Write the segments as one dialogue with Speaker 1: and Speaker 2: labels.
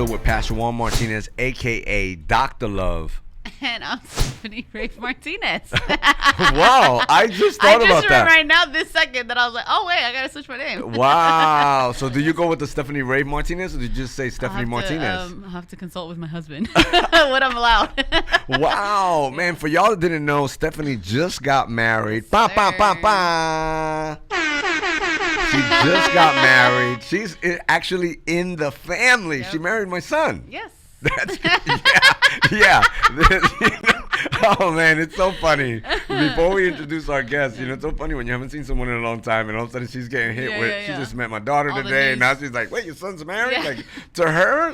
Speaker 1: Chill with Pastor Juan Martinez, a.k.a. Dr. Love.
Speaker 2: And I'm Stephanie Rafe Martinez.
Speaker 1: Wow, I just thought about that.
Speaker 2: I just remember right now this second that I was like, oh, wait, I got to switch my name.
Speaker 1: Wow. So do you go with the Stephanie Rafe Martinez or did you just say Stephanie Martinez?
Speaker 2: I'll have to consult with my husband what I'm allowed.
Speaker 1: Wow. Man, for y'all that didn't know, Stephanie just got married.
Speaker 2: Yes,
Speaker 1: She just got married. She's actually in the family. Yep. She married my son.
Speaker 2: Yes.
Speaker 1: That's yeah. Oh man, it's so funny. Before we introduce our guest, it's so funny when you haven't seen someone in a long time, and all of a sudden she's getting hit with. She just met my daughter today, and now she's like, "Wait, your son's married?" Like to her,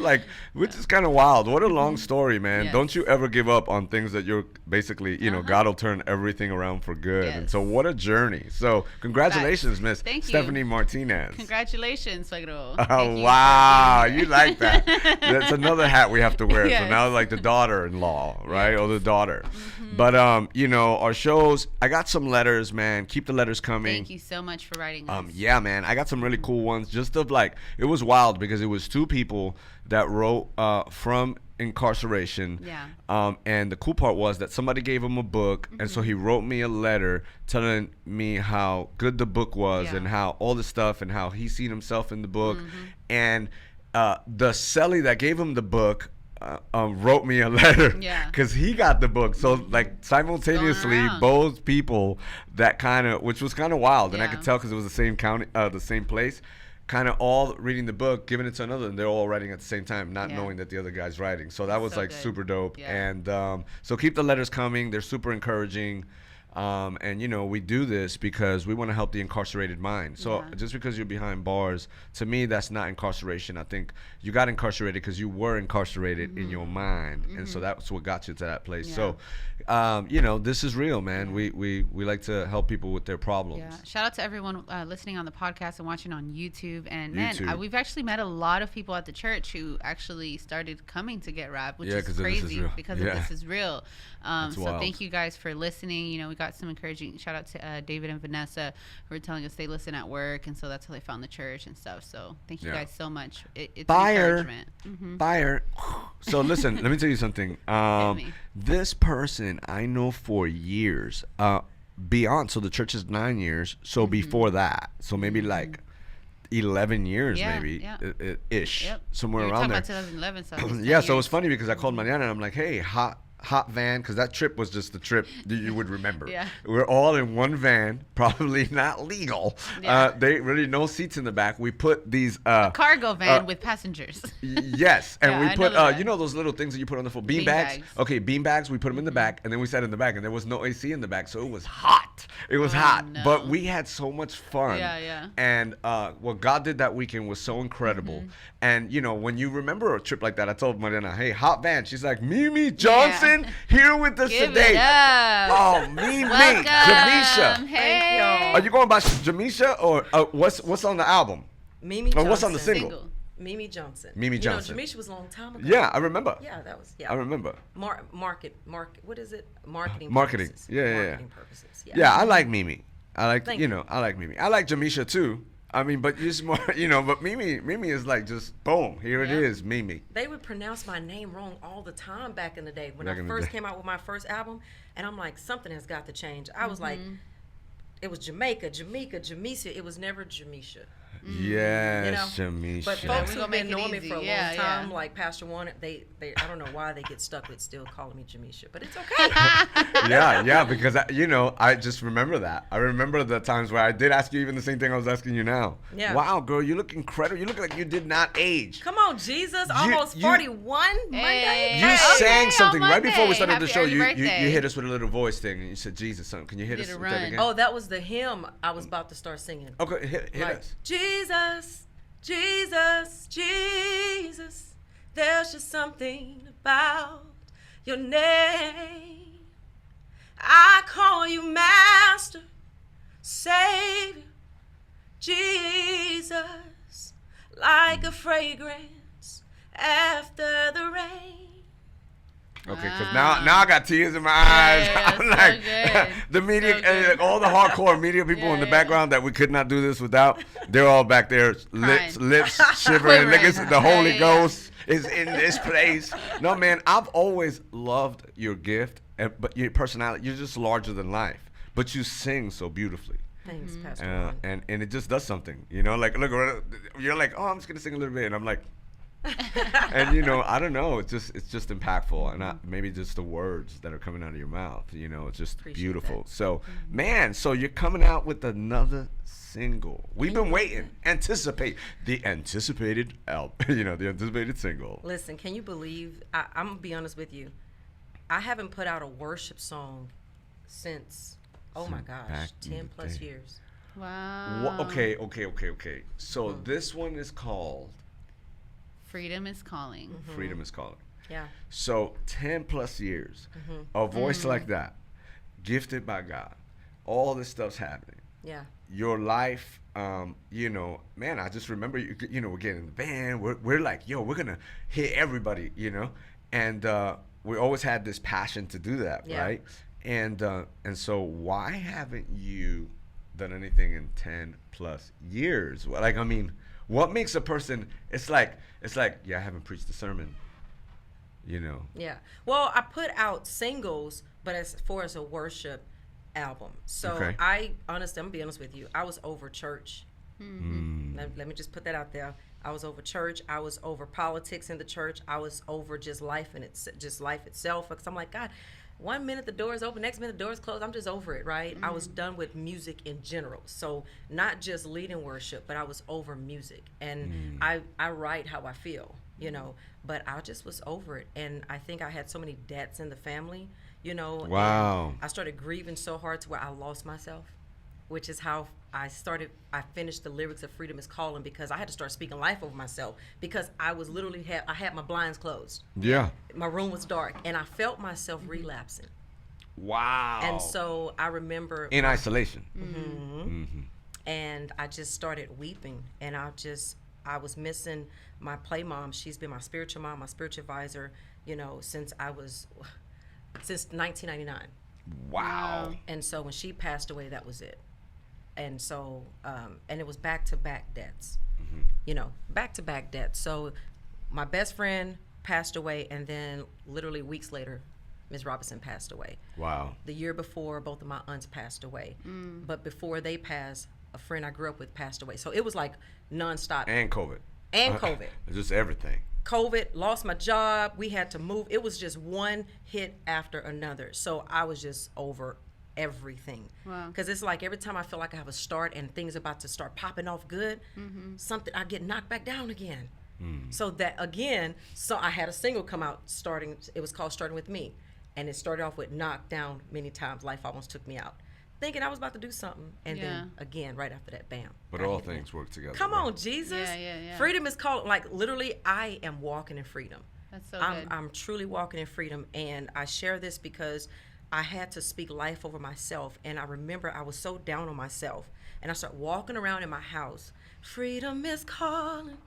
Speaker 1: which is kind of wild. What a long story, man. Yes. Don't you ever give up on things that you're basically, God will turn everything around for good. Yes. And so, what a journey. So, congratulations, Miss Stephanie Martinez.
Speaker 2: Congratulations, suegro.
Speaker 1: Oh wow, you like that? That's another hat we have to wear. Yes. So now, like the daughter-in-law, right, or the daughter. Mm-hmm. But our shows. I got some letters, man. Keep the letters coming.
Speaker 2: Thank you so much for writing this.
Speaker 1: Yeah, man. I got some really cool ones. Just of it was wild because it was two people that wrote from incarceration. Yeah. And the cool part was that somebody gave him a book, and so he wrote me a letter telling me how good the book was and how all the stuff and how he seen himself in the book. Mm-hmm. And the cellie that gave him the book wrote me a letter because he got the book. So simultaneously, both people that which was kind of wild, and I could tell because it was the same county, the same place, kind of all reading the book, giving it to another, and they're all writing at the same time, not knowing that the other guy's writing. So that was super dope. Yeah. And so keep the letters coming. They're super encouraging. And we do this because we want to help the incarcerated mind. So just because you're behind bars, to me, that's not incarceration. I think you got incarcerated because you were incarcerated in your mind. Mm-hmm. And so that's what got you to that place. Yeah. So, this is real, man. Yeah. We like to help people with their problems.
Speaker 2: Yeah. Shout out to everyone listening on the podcast and watching on YouTube. And man, we've actually met a lot of people at the church who actually started coming to Get Rap, which is crazy because of This Is Real. So thank you guys for listening. We got some encouraging shout out to David and Vanessa who were telling us they listen at work, and so that's how they found the church and stuff. So thank you guys so much. It's encouragement. Mm-hmm.
Speaker 1: Fire. So listen, let me tell you something. This person I know for years. Beyond, so the church is 9 years. So before that, so maybe 11 years, maybe ish, somewhere around there.
Speaker 2: About 2011, so
Speaker 1: so it was funny because I called Mariana and I'm like, hey, hot van, because that trip was just the trip that you would remember. We're all in one van, probably not legal. They really no seats in the back. We put these
Speaker 2: a cargo van with passengers.
Speaker 1: Yes, and we put those little things that you put on the floor, bean bags. Okay, bean bags. We put them in the back, and then we sat in the back, and there was no AC in the back, so it was hot. It was hot, but we had so much fun. And what God did that weekend was so incredible. And when you remember a trip like that, I told Mariana, hey, hot van. She's like, Mimi Johnson. Here with us today. Oh, Mimi, Jamisha.
Speaker 2: Hey.
Speaker 1: Are you going by Jamisha or what's on the album?
Speaker 3: Mimi Johnson.
Speaker 1: Or what's on the single?
Speaker 3: Mimi Johnson.
Speaker 1: Mimi Johnson.
Speaker 3: Jamisha was a long time ago.
Speaker 1: Yeah, I remember.
Speaker 3: Yeah, that was.
Speaker 1: I remember.
Speaker 3: Market. What is it? Marketing.
Speaker 1: Purposes.
Speaker 3: Marketing purposes.
Speaker 1: Yeah, I like Mimi. I like Mimi. I like Jamisha too. I mean, but just more, but Mimi is like just boom, here it is, Mimi.
Speaker 3: They would pronounce my name wrong all the time back in the day when I first came out with my first album, and I'm like, something has got to change. I was like, it was Jamaica, Jamisa. It was never Jamisha.
Speaker 1: Yes, Jamisha.
Speaker 3: But folks who've been knowing me for a long time, like Pastor Juan, they I don't know why they get stuck with still calling me Jamisha, but it's okay.
Speaker 1: Because I just remember that. I remember the times where I did ask you even the same thing I was asking you now. Yeah. Wow, girl, you look incredible. You look like you did not age.
Speaker 3: Come on, Jesus, almost 41 Monday.
Speaker 1: You sang something right before we started the show. You hit us with a little voice thing, and you said Jesus something. Can you hit us with that again?
Speaker 3: Oh, that was the hymn I was about to start singing.
Speaker 1: Okay, hit us.
Speaker 3: Jesus, Jesus, Jesus, there's just something about your name. I call you Master, Savior, Jesus, like a fragrance after the rain.
Speaker 1: Okay, because now I got tears in my eyes. I'm like, the media, all the hardcore media people in the background that we could not do this without, they're all back there, lips shivering. Niggas, the Holy Ghost is in this place. No, man, I've always loved your gift, but your personality, you're just larger than life. But you sing so beautifully.
Speaker 3: Thanks, Pastor.
Speaker 1: And it just does something, you know. Like, look, you're like, oh, I'm just gonna sing a little bit, and I'm like, and you know, I don't know. It's just impactful, and maybe just the words that are coming out of your mouth. You know, it's just
Speaker 3: Appreciate
Speaker 1: beautiful.
Speaker 3: that.
Speaker 1: So, man, so you're coming out with another single. We've been waiting, the anticipated album. You know, the anticipated single.
Speaker 3: Listen, can you believe? I'm gonna be honest with you. I haven't put out a worship song since, oh my gosh, 10 plus years.
Speaker 2: Wow.
Speaker 1: Okay. So this one is called
Speaker 2: Freedom is Calling.
Speaker 1: Freedom is Calling.
Speaker 3: Yeah.
Speaker 1: So 10 plus years, a voice like that, gifted by God, all this stuff's happening.
Speaker 3: Yeah.
Speaker 1: Your life, you know, man, I just remember, you know, we're getting in the van. We're like, yo, we're going to hit everybody, you know, and we always had this passion to do that, right? And so why haven't you done anything in 10 plus years? Like, I mean, what makes a person, it's like, yeah, I haven't preached a sermon, you know.
Speaker 3: Yeah. Well, I put out singles, but as far as a worship album. So I'm gonna be honest with you, I was over church. Let me just put that out there. I was over church. I was over politics in the church. I was over just life itself. Because I'm like, God, 1 minute the door is open, next minute the door is closed. I'm just over it, right? I was done with music in general. So not just leading worship, but I was over music. And I write how I feel, you know, but I just was over it. And I think I had so many debts in the family, you know.
Speaker 1: Wow.
Speaker 3: I started grieving so hard to where I lost myself, which is how I finished the lyrics of Freedom is Calling, because I had to start speaking life over myself, because I was literally I had my blinds closed.
Speaker 1: Yeah.
Speaker 3: My room was dark, and I felt myself relapsing.
Speaker 1: Wow.
Speaker 3: And so I remember
Speaker 1: in isolation.
Speaker 3: And I just started weeping, and I was missing my play mom. She's been my spiritual mom, my spiritual advisor, you know, since 1999.
Speaker 1: Wow.
Speaker 3: And so when she passed away, that was it. And so, and it was back-to-back debts, you know, back-to-back debts. So my best friend passed away, and then literally weeks later, Ms. Robinson passed away.
Speaker 1: Wow.
Speaker 3: The year before, both of my aunts passed away. But before they passed, a friend I grew up with passed away. So it was like nonstop.
Speaker 1: And COVID. Just everything.
Speaker 3: COVID, lost my job. We had to move. It was just one hit after another. So I was just over everything.
Speaker 2: Wow.
Speaker 3: Because it's like every time I feel like I have a start and things about to start popping off good, something, I get knocked back down again. So that again, so I had a single come out it was called Starting With Me. And it started off with knocked down many times. Life almost took me out. Thinking I was about to do something. And then again, right after that, bam.
Speaker 1: But all things work together.
Speaker 3: Come on, Jesus.
Speaker 2: Yeah.
Speaker 3: Freedom is called, like literally, I am walking in freedom.
Speaker 2: That's so good.
Speaker 3: I'm truly walking in freedom. And I share this because I had to speak life over myself. And I remember I was so down on myself. And I started walking around in my house. Freedom is calling,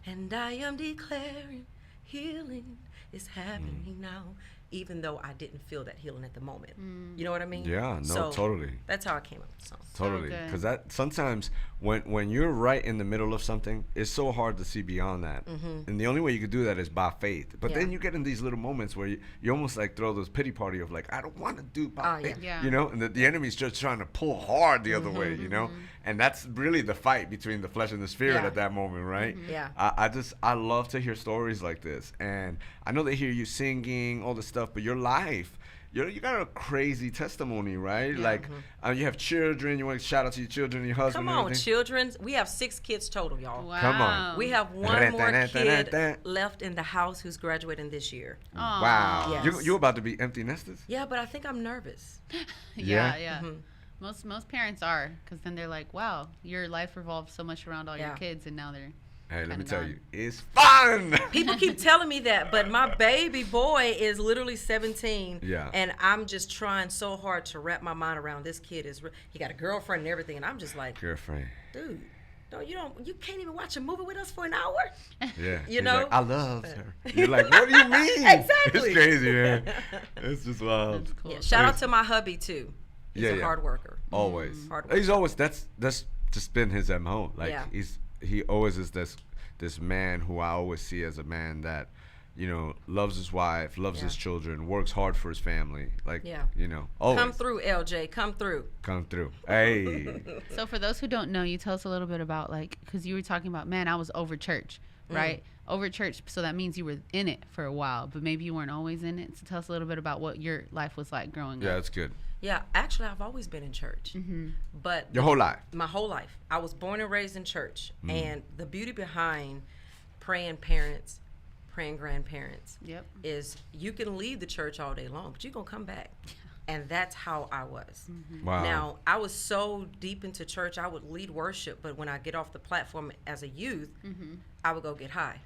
Speaker 3: and I am declaring healing is happening now. Even though I didn't feel that healing at the moment. You know what I mean?
Speaker 1: Yeah, no,
Speaker 3: so
Speaker 1: totally.
Speaker 3: That's how I came up with the song.
Speaker 1: Totally. Because that sometimes when you're right in the middle of something, it's so hard to see beyond that. And the only way you could do that is by faith. But then you get in these little moments where you almost like throw this pity party of like, I don't want to do by faith. You know, and the enemy's just trying to pull hard the other way, you know? And that's really the fight between the flesh and the spirit at that moment, right?
Speaker 3: Yeah.
Speaker 1: I love to hear stories like this. And I know they hear you singing, all this stuff, but your life, you got a crazy testimony, right? Like, you have children. You want to shout out to your children, your husband.
Speaker 3: Come on, children. We have 6 kids total, y'all.
Speaker 2: Wow.
Speaker 1: Come on.
Speaker 3: We have one more kid left in the house who's graduating this year.
Speaker 1: Wow.
Speaker 3: Yes.
Speaker 1: You're about to be empty nesters?
Speaker 3: Yeah, but I think I'm nervous.
Speaker 2: Yeah. Most parents are, because then they're like, wow, your life revolves so much around all your kids, and now they're
Speaker 1: Hey, let me tell you, it's fun.
Speaker 3: People keep telling me that, but my baby boy is literally 17.
Speaker 1: Yeah.
Speaker 3: And I'm just trying so hard to wrap my mind around this kid. He got a girlfriend and everything, and I'm just like,
Speaker 1: girlfriend.
Speaker 3: Dude, you can't even watch a movie with us for an hour?
Speaker 1: Yeah.
Speaker 3: You know?
Speaker 1: Like, I love her. You're like, what do you mean?
Speaker 3: Exactly.
Speaker 1: It's crazy, man. It's just wild.
Speaker 2: That's cool.
Speaker 3: Yeah, shout out to my hubby too. He's a hard worker.
Speaker 1: Always.
Speaker 3: Hard worker.
Speaker 1: He's always that's just been his MO. Like he always is this this man who I always see as a man that, you know, loves his wife, loves his children, works hard for his family. Like, you know, always.
Speaker 3: Come through, LJ. Come through.
Speaker 1: Come through. Hey.
Speaker 2: So for those who don't know, you tell us a little bit about, like, because you were talking about, man, I was over church, right? Over church. So that means you were in it for a while, but maybe you weren't always in it. So tell us a little bit about what your life was like growing up.
Speaker 1: Yeah, that's good.
Speaker 3: Yeah, actually, I've always been in church. But
Speaker 1: your whole life?
Speaker 3: My whole life. I was born and raised in church. And the beauty behind praying parents, praying grandparents is you can leave the church all day long, but you're going to come back. And that's how I was.
Speaker 1: Wow.
Speaker 3: Now, I was so deep into church, I would lead worship, but when I get off the platform as a youth, I would go get high.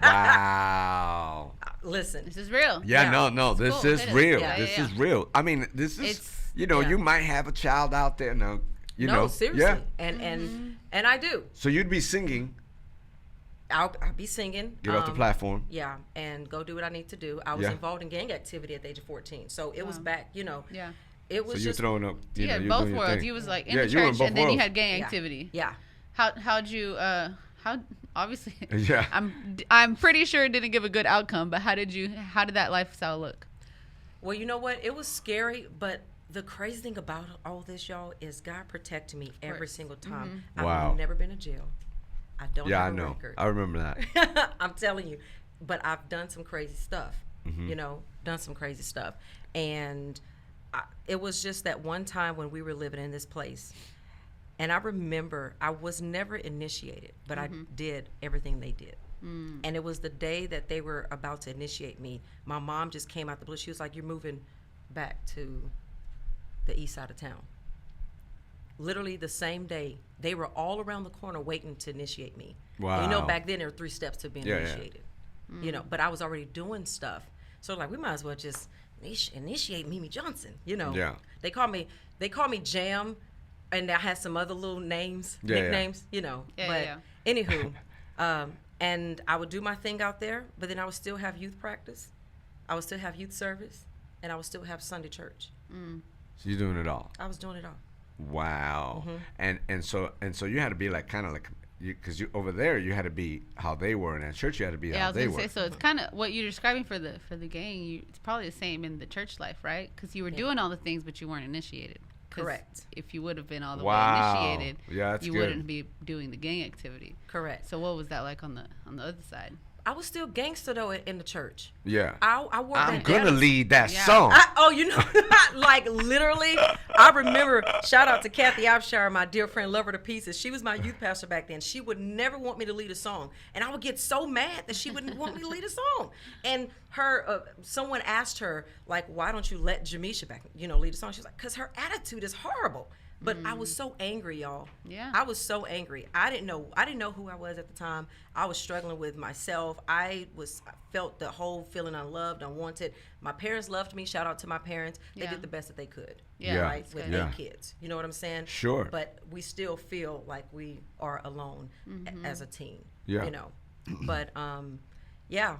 Speaker 1: Wow.
Speaker 3: Listen.
Speaker 2: This is real.
Speaker 1: Yeah, no, this is real. This is real. I mean, this is, you know, you might have a child out there now, you know.
Speaker 3: No, seriously.
Speaker 1: Yeah.
Speaker 3: And I do.
Speaker 1: So you'd be singing.
Speaker 3: I'll be singing.
Speaker 1: Get off the platform.
Speaker 3: Yeah, and go do what I need to do. I was involved in gang activity at the age of 14. So it was back, you know.
Speaker 2: Yeah.
Speaker 3: It was
Speaker 1: so you're
Speaker 3: just
Speaker 1: throwing up. You know,
Speaker 2: both worlds. You was like in the church, and then you had gang activity.
Speaker 3: Yeah.
Speaker 2: How'd you how obviously
Speaker 1: yeah.
Speaker 2: I'm pretty sure it didn't give a good outcome, but how did that lifestyle look?
Speaker 3: Well, you know what? It was scary, but the crazy thing about all this, y'all, is God protected me every single time. I've never been to jail. I don't have a record.
Speaker 1: I remember that.
Speaker 3: I'm telling you. But I've done some crazy stuff, you know, And it was just that one time when we were living in this place. And I remember I was never initiated, but I did everything they did. And it was the day that they were about to initiate me. My mom just came out the blue. She was like, "You're moving back to the east side of town." Literally the same day, they were all around the corner waiting to initiate me.
Speaker 1: Wow.
Speaker 3: And you know, back then there were 3 steps to being initiated. You know, but I was already doing stuff. So like, we might as well just initiate Mimi Johnson, you know.
Speaker 1: Yeah.
Speaker 3: They call me Jam, and I had some other little names, nicknames, you know. Anywho, and I would do my thing out there, but then I would still have youth practice. I would still have youth service, and I would still have Sunday church.
Speaker 1: So you're doing it all.
Speaker 3: I was doing it all.
Speaker 1: Wow. And so you had to be like kind of like because you over there you had to be how they were, and at church you had to be how they were.
Speaker 2: Say, so it's kind of what you're describing for the gang. It's probably the same in the church life, right? Because you were doing all the things, but you weren't initiated.
Speaker 3: Correct.
Speaker 2: If you would have been all the way initiated,
Speaker 1: that's
Speaker 2: you
Speaker 1: good.
Speaker 2: Wouldn't be doing the gang activity.
Speaker 3: Correct.
Speaker 2: So what was that like on the other side?
Speaker 3: I was still gangster though in the church.
Speaker 1: Yeah.
Speaker 3: I wore
Speaker 1: I'm gonna lead that song.
Speaker 3: You know, like literally, I remember. Shout out to Kathy Abshire, my dear friend, love her to pieces. She was my youth pastor back then. She would never want me to lead a song, and I would get so mad that she wouldn't want me to lead a song. And someone asked her like, "Why don't you let Jamisha lead a song?" She's like, "Cause her attitude is horrible." But I was so angry, y'all.
Speaker 2: Yeah.
Speaker 3: I was so angry. I didn't know who I was at the time. I was struggling with myself. I felt the whole feeling unloved, unwanted. My parents loved me. Shout out to my parents. They did the best that they could. Right? With their kids. You know what I'm saying?
Speaker 1: Sure.
Speaker 3: But we still feel like we are alone as a teen.
Speaker 1: Yeah.
Speaker 3: You know. But yeah.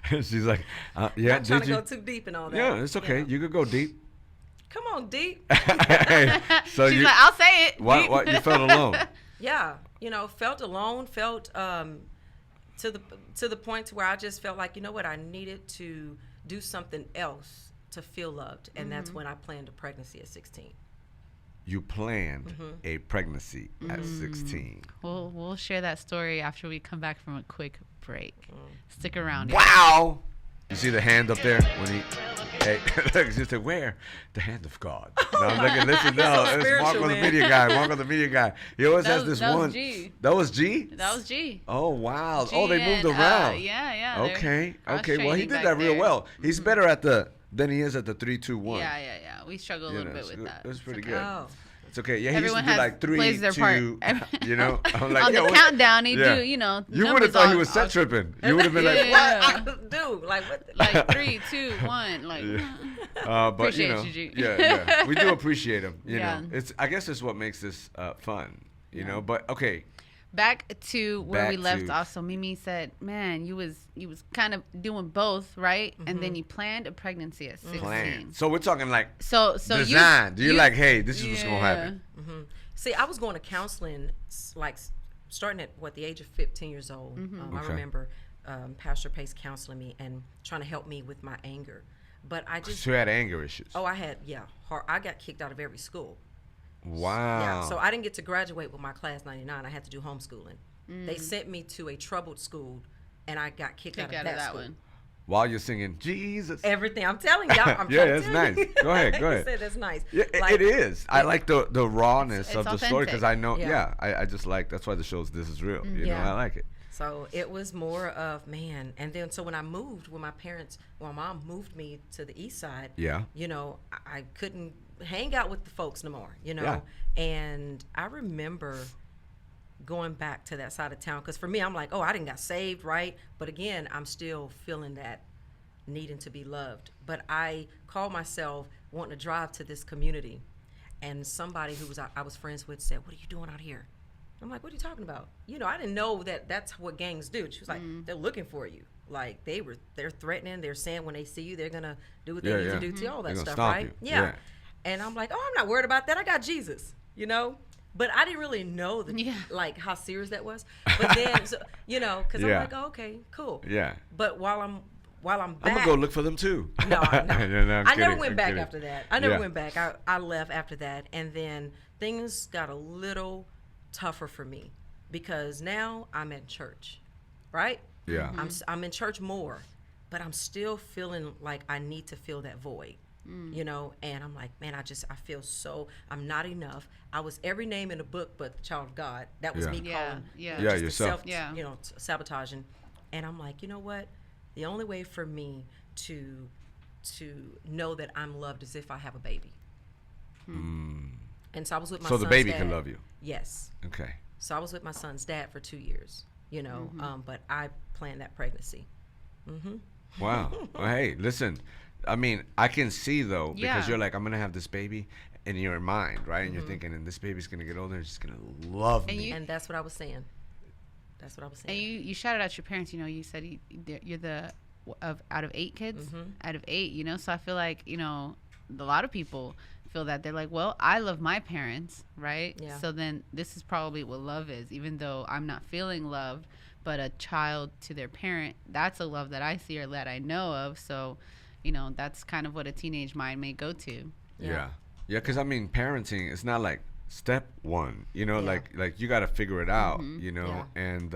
Speaker 1: She's like,
Speaker 3: I'm trying to go too deep and all that.
Speaker 1: Yeah, it's okay. You could go deep.
Speaker 3: Come on, deep.
Speaker 1: So
Speaker 2: she's like, I'll say it.
Speaker 1: What you felt alone?
Speaker 3: Yeah, felt alone. Felt to the point to where I just felt like, you know what, I needed to do something else to feel loved, and that's when I planned a pregnancy at 16.
Speaker 1: You planned a pregnancy at 16.
Speaker 2: We'll share that story after we come back from a quick break. Stick around.
Speaker 1: Wow. You see the hand up there when he. Hey, look, she said, "Where? The hand of God." No, I'm looking. Listen, no, it's Marco the media guy. Marco the media guy. He always has this one.
Speaker 2: Was G.
Speaker 1: That was G.
Speaker 2: That was G.
Speaker 1: Oh wow.
Speaker 2: G
Speaker 1: they moved around.
Speaker 2: Yeah.
Speaker 1: Okay. Well, he did that real well. He's better at than he is at the 3-2-1.
Speaker 2: Yeah. We struggle a little bit with that.
Speaker 1: It was pretty good.
Speaker 3: Oh.
Speaker 1: It's okay. Yeah, he
Speaker 2: Everyone
Speaker 1: used to do like 3,
Speaker 2: plays their
Speaker 1: 2.
Speaker 2: part.
Speaker 1: I'm like,
Speaker 2: on the countdown, he do.
Speaker 1: You would have thought he was set tripping. You would have been like,
Speaker 3: what? Dude, like what?
Speaker 2: Like 3, 2, 1. Like.
Speaker 1: But
Speaker 2: appreciate you, G.
Speaker 1: Yeah. We do appreciate him. You know, I guess it's what makes this fun. You know, but okay.
Speaker 2: Back to where we left off. So Mimi said, "Man, you was kind of doing both, right? And then you planned a pregnancy at 16.
Speaker 1: So we're talking like
Speaker 2: so
Speaker 1: design. You're like, hey, this is what's gonna happen.
Speaker 3: See, I was going to counseling like starting at the age of 15 years old. I remember Pastor Pace counseling me and trying to help me with my anger. But I just...
Speaker 1: So you had anger issues?
Speaker 3: Oh, I had, I got kicked out of every school.
Speaker 1: Wow.
Speaker 3: Yeah, so I didn't get to graduate with my class 99. I had to do homeschooling. They sent me to a troubled school, and I got kicked out of that school. One.
Speaker 1: While you're singing Jesus.
Speaker 3: Everything. I'm telling y'all.
Speaker 1: Yeah, that's nice. Go ahead.
Speaker 3: You said that's nice.
Speaker 1: Yeah, it is. I like the rawness of the story because I know, I just like, that's why the show's This Is Real. You know, I like it.
Speaker 3: So it was more of, man. And then so when I moved, when my mom moved me to the east side, you know, I couldn't hang out with the folks no more, you know. Yeah. And I remember going back to that side of town because for me, I'm like, oh, I didn't got saved, right? But again, I'm still feeling that needing to be loved. But I called myself wanting to drive to this community, and somebody who I was friends with said, what are you doing out here? I'm like, what are you talking about? You know, I didn't know that that's what gangs do. She was like, they're looking for you. Like they're threatening. They're saying when they see you, they're gonna do what they need to do to you, all that stuff, right? Yeah. And I'm like, oh, I'm not worried about that. I got Jesus, you know. But I didn't really know like how serious that was. But then, so, you know, because I'm like, oh, okay, cool. Yeah. But while I'm back,
Speaker 1: I'm gonna go look for them too.
Speaker 3: No. I never went back after that. I never went back. I left after that, and then things got a little tougher for me because now I'm at church, right?
Speaker 1: Yeah.
Speaker 3: I'm in church more, but I'm still feeling like I need to fill that void. You know, and I'm like, man, I feel so, I'm not enough. I was every name in the book but the child of God. That was me calling
Speaker 1: yourself.
Speaker 3: You know, sabotaging. And I'm like, you know what? The only way for me to know that I'm loved is if I have a baby. And so I was with my son's dad.
Speaker 1: So the baby can love you?
Speaker 3: Yes.
Speaker 1: Okay.
Speaker 3: So I was with my son's dad for 2 years, you know, but I planned that pregnancy.
Speaker 1: Wow. Well, hey, listen. I mean, I can see though, because you're like, I'm gonna have this baby in your mind, right? And you're thinking, and this baby's gonna get older and she's gonna love me.
Speaker 3: And that's what I was saying.
Speaker 2: And you shouted out your parents. You know, you said you're out of 8 kids, out of 8. You know, so I feel like, you know, a lot of people feel that they're like, well, I love my parents, right? Yeah. So then this is probably what love is, even though I'm not feeling love, but a child to their parent, that's a love that I see or that I know of. So, you know, that's kind of what a teenage mind may go to.
Speaker 1: Yeah, because I mean, parenting, it's not like step one, you know, like you got to figure it out, you know, and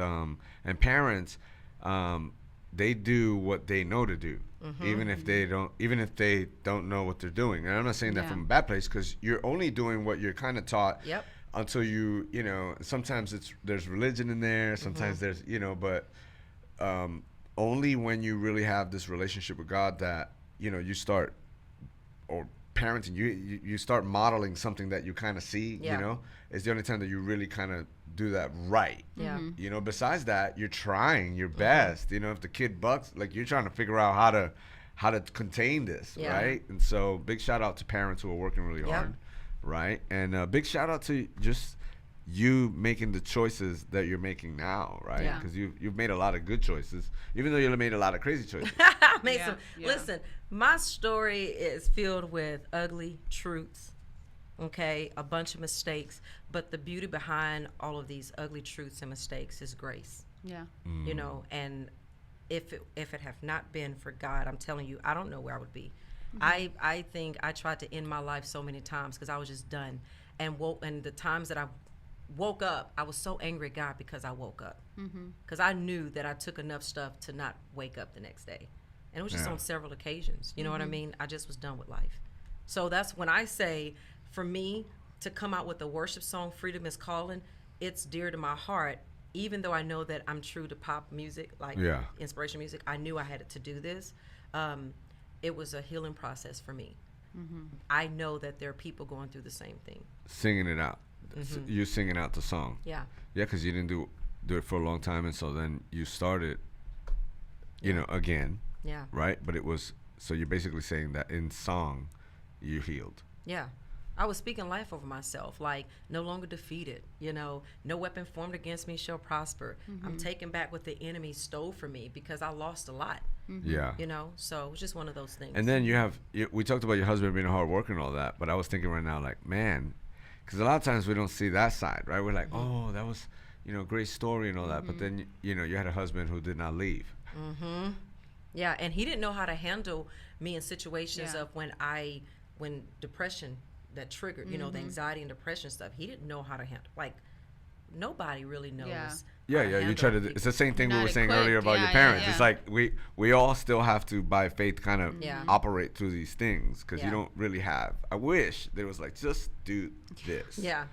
Speaker 1: parents, they do what they know to do, even if they don't know what they're doing. And I'm not saying that from a bad place, because you're only doing what you're kind of taught until you know, sometimes there's religion in there, sometimes there's, you know, but only when you really have this relationship with God that, you know, you start, or parenting, you start modeling something that you kind of see, you know, it's the only time that you really kind of do that right. Yeah. You know, besides that, you're trying your best. You know, if the kid bucks, like, you're trying to figure out how to contain this, right? And so big shout out to parents who are working really hard, right? And big shout out to just you making the choices that you're making now, right? Because you've made a lot of good choices, even though you made a lot of crazy choices.
Speaker 3: Listen, my story is filled with ugly truths, okay, a bunch of mistakes, but the beauty behind all of these ugly truths and mistakes is grace. You know, and if it have not been for God, I'm telling you, I don't know where I would be. I think I tried to end my life so many times because I was just done, and the times that I woke up, I was so angry at God because I woke up, because I knew that I took enough stuff to not wake up the next day, and it was just on several occasions. You know what I mean? I just was done with life. So that's when I say, for me to come out with a worship song, "Freedom Is Calling," it's dear to my heart. Even though I know that I'm true to pop music, like inspiration music, I knew I had to do this. It was a healing process for me. I know that there are people going through the same thing.
Speaker 1: Singing it out. You singing out the song. Yeah, because you didn't do it for a long time, and so then you started, you know, again. Yeah. Right? But it was, so you're basically saying that in song, you healed.
Speaker 3: Yeah. I was speaking life over myself, like, no longer defeated, you know, no weapon formed against me shall prosper. I'm taking back what the enemy stole from me because I lost a lot. Yeah. You know, so it was just one of those things.
Speaker 1: And then we talked about your husband being hard worker and all that, but I was thinking right now, like, man, because a lot of times we don't see that side, right? We're like, oh, that was, great story and all that. But then, you had a husband who did not leave.
Speaker 3: Mm-hmm. Yeah, and he didn't know how to handle me in situations of when depression that triggered, the anxiety and depression stuff. He didn't know how to handle. Like, nobody really knows.
Speaker 1: Yeah. You try to. It's the same thing we were saying earlier about your parents. It's like we all still have to, by faith, kind of operate through these things because you don't really have. I wish there was like, just do this.
Speaker 3: Yeah.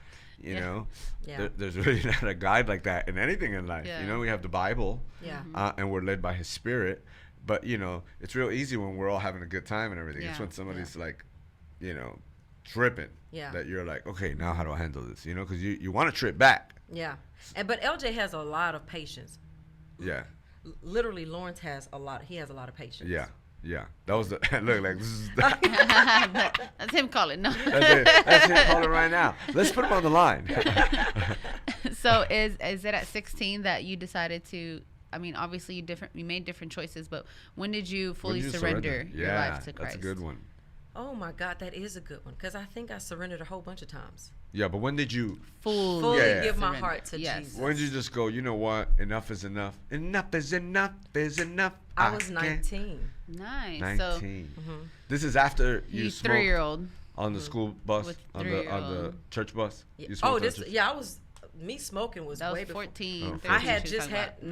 Speaker 1: There's really not a guide like that in anything in life. We have the Bible. And we're led by His Spirit. But it's real easy when we're all having a good time and everything. It's when somebody's like, tripping. That you're like, okay, now how do I handle this? Because you want to trip back.
Speaker 3: Yeah. But LJ has a lot of patience.
Speaker 1: Yeah.
Speaker 3: Literally, Lawrence has a lot of patience.
Speaker 1: Yeah. That was the look like this is
Speaker 2: that's him calling. No.
Speaker 1: That's him calling right now. Let's put him on the line.
Speaker 2: So is it at 16 that you decided to? I mean, obviously you made different choices, but when did you fully surrender your life to Christ?
Speaker 1: That's a good one.
Speaker 3: Oh my God, that is a good one, because I think I surrendered a whole bunch of times.
Speaker 1: Yeah, but when did you
Speaker 3: fully give my heart to Jesus?
Speaker 1: When did you just go, you know what, enough is enough. Enough is enough is enough.
Speaker 3: I was 19.
Speaker 2: Nice.
Speaker 1: 19. So, this is after you smoked
Speaker 2: 3-year-old
Speaker 1: on the school bus, on the church bus.
Speaker 3: I was. Me smoking was way before.
Speaker 2: 14.
Speaker 3: I had just had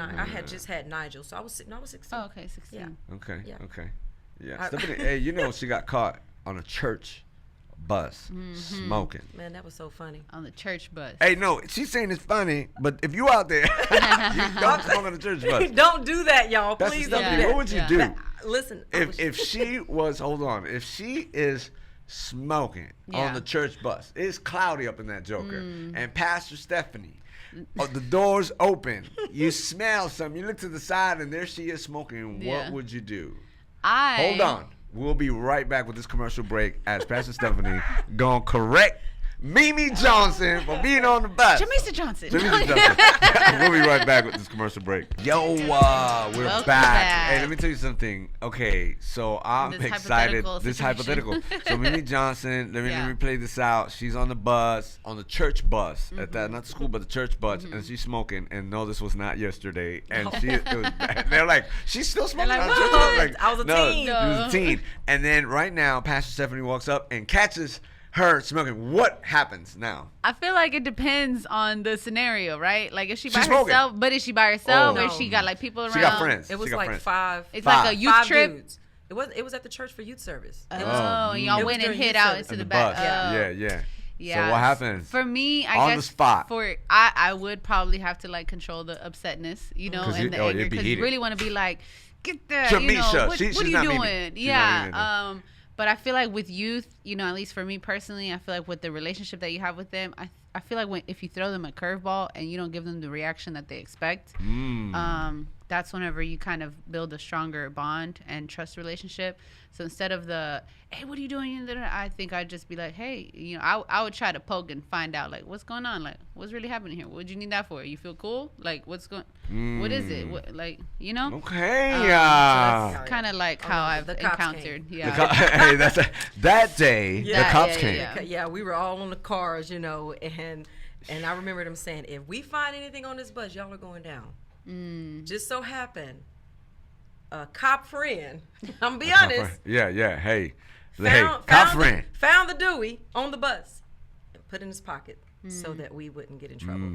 Speaker 3: Nigel, so I was 16.
Speaker 2: Oh, okay, 16.
Speaker 3: Yeah.
Speaker 1: Okay. Yeah. Stephanie, hey, she got caught on a church bus smoking.
Speaker 3: Man, that was so funny.
Speaker 2: On the church bus.
Speaker 1: Hey, no, she's saying it's funny, but if you out there, you don't smoke on the church bus.
Speaker 3: Don't do that, y'all. Please don't do that.
Speaker 1: What would you do?
Speaker 3: Listen,
Speaker 1: if she was, hold on, if she is smoking on the church bus, it's cloudy up in that joker, and Pastor Stephanie, the doors open, you smell something, you look to the side, and there she is smoking. What would you do? Hold on. We'll be right back with this commercial break as Pastor Stephanie gonna correct Mimi Johnson for being on the bus.
Speaker 2: Jamisa Johnson.
Speaker 1: We'll be right back with this commercial break. Yo, we're back. Hey, let me tell you something. Okay, so I'm excited. This hypothetical. So Mimi Johnson, let me play this out. She's on the bus, on the church bus at that, not the school, but the church bus, and she's smoking. And no, this was not yesterday. And it was bad. They're like, she's still smoking on church bus.
Speaker 3: I was a teen.
Speaker 1: She was a teen. And then right now, Pastor Stephanie walks up and catches her smoking. What happens now?
Speaker 2: I feel like it depends on the scenario, right? Like, if she's by herself, but is she by herself, or she got like people around?
Speaker 1: She got friends.
Speaker 3: It was like five.
Speaker 2: It's like a youth trip.
Speaker 3: Dudes. It was at the church for youth service.
Speaker 2: And y'all went and hid out into the back.
Speaker 1: Yeah. So what happened?
Speaker 2: For me, I
Speaker 1: on
Speaker 2: guess
Speaker 1: the spot.
Speaker 2: I would probably have to like control the upsetness, and the anger, because you really want to be like, get that,
Speaker 1: Jamisha,
Speaker 2: what are you doing? Yeah. But I feel like with youth, at least for me personally, I feel like with the relationship that you have with them, I feel like if you throw them a curveball and you don't give them the reaction that they expect, that's whenever you kind of build a stronger bond and trust relationship. So instead of the, hey, what are you doing? I think I'd just be like, hey, I would try to poke and find out, like, what's going on? Like, what's really happening here? What'd you need that for? You feel cool? Like, what is it? What, like,
Speaker 1: Okay.
Speaker 2: So that's kind of like how I've encountered.
Speaker 1: Hey, that day, the cops came.
Speaker 3: Yeah, we were all on the cars, and I remember them saying, if we find anything on this bus, y'all are going down. Just so happened, a cop friend, I'm gonna be honest.
Speaker 1: Hey,
Speaker 3: cop friend found the Dewey on the bus and put in his pocket so that we wouldn't get in trouble.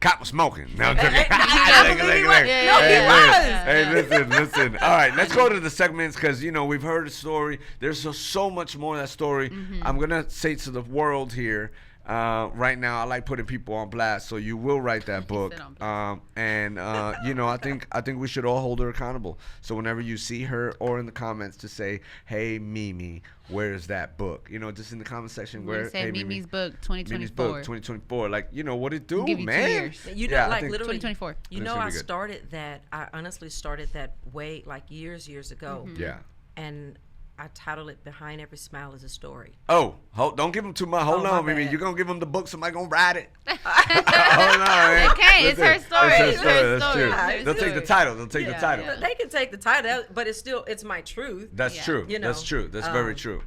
Speaker 1: Cop was smoking. No, I'm joking.
Speaker 3: He was.
Speaker 1: Hey, listen. All right, let's go to the segments because, we've heard a story. There's so much more to that story. I'm going to say to the world here, right now, I like putting people on blast, so you will write that book. I think we should all hold her accountable. So whenever you see her or in the comments, just say, hey, Mimi, where's that book? Just in the comment section.
Speaker 2: Say Mimi's book 2024.
Speaker 1: Mimi's book 2024. Like, what it do,
Speaker 2: give you
Speaker 1: man?
Speaker 2: 2 years.
Speaker 3: Like literally 2024.
Speaker 2: I
Speaker 3: honestly started that way like years ago.
Speaker 1: Yeah.
Speaker 3: And I titled it "Behind Every Smile Is a Story."
Speaker 1: Oh, don't give them too much. Hold on, Mimi. You're gonna give them the book. Somebody gonna write it. Hold on.
Speaker 2: Okay, it's her story.
Speaker 1: It's her story. That's true. They'll take the title.
Speaker 3: They can take the title, but it's my truth.
Speaker 1: That's true. That's true. That's very true.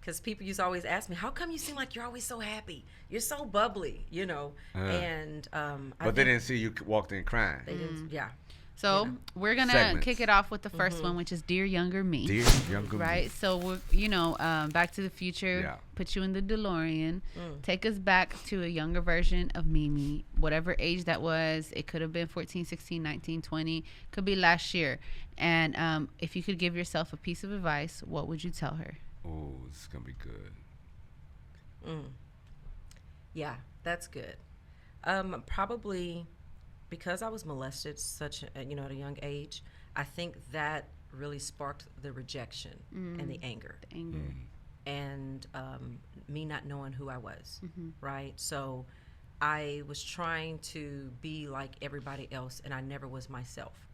Speaker 3: because people used to always ask me, how come you seem like you're always so happy? You're so bubbly, you know. And
Speaker 1: but they didn't see you walked in crying.
Speaker 3: They didn't. Yeah.
Speaker 2: So we're gonna kick it off with the first one, which is Dear Younger Me.
Speaker 1: Dear Younger Me.
Speaker 2: Right. So we're, Back to the Future. Put you in the DeLorean. Take us back to a younger version of Mimi, whatever age that was. It could have been 14, 16, 19, 20. Could be last year. And if you could give yourself a piece of advice, what would you tell her?
Speaker 1: Oh, this is gonna be good.
Speaker 3: Yeah, that's good. Probably. Because I was molested at a young age, I think that really sparked the rejection and the anger. And me not knowing who I was, right? So I was trying to be like everybody else, and I never was myself.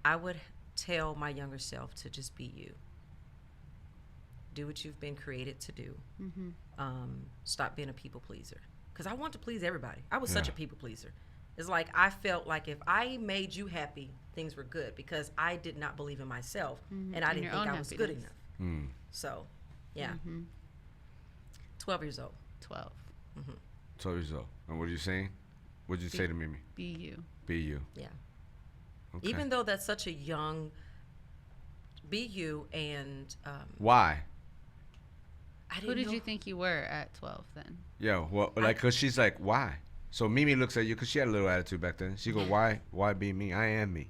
Speaker 3: I would tell my younger self to just be you. Do what you've been created to do. Stop being a people pleaser. Because I want to please everybody. I was such a people pleaser. It's like I felt like if I made you happy, things were good because I did not believe in myself and I didn't think I was good enough. So, yeah. 12 years old.
Speaker 2: 12.
Speaker 1: 12 years old. And what are you saying? What did you say to Mimi?
Speaker 2: Be you.
Speaker 1: Be you.
Speaker 3: Yeah.
Speaker 1: Okay.
Speaker 3: Even though that's such a young, be you and.
Speaker 1: Why?
Speaker 2: Who did you think you were at 12 then?
Speaker 1: Yeah, well, because she's like, why? So Mimi looks at you because she had a little attitude back then. She go, why be me? I am me.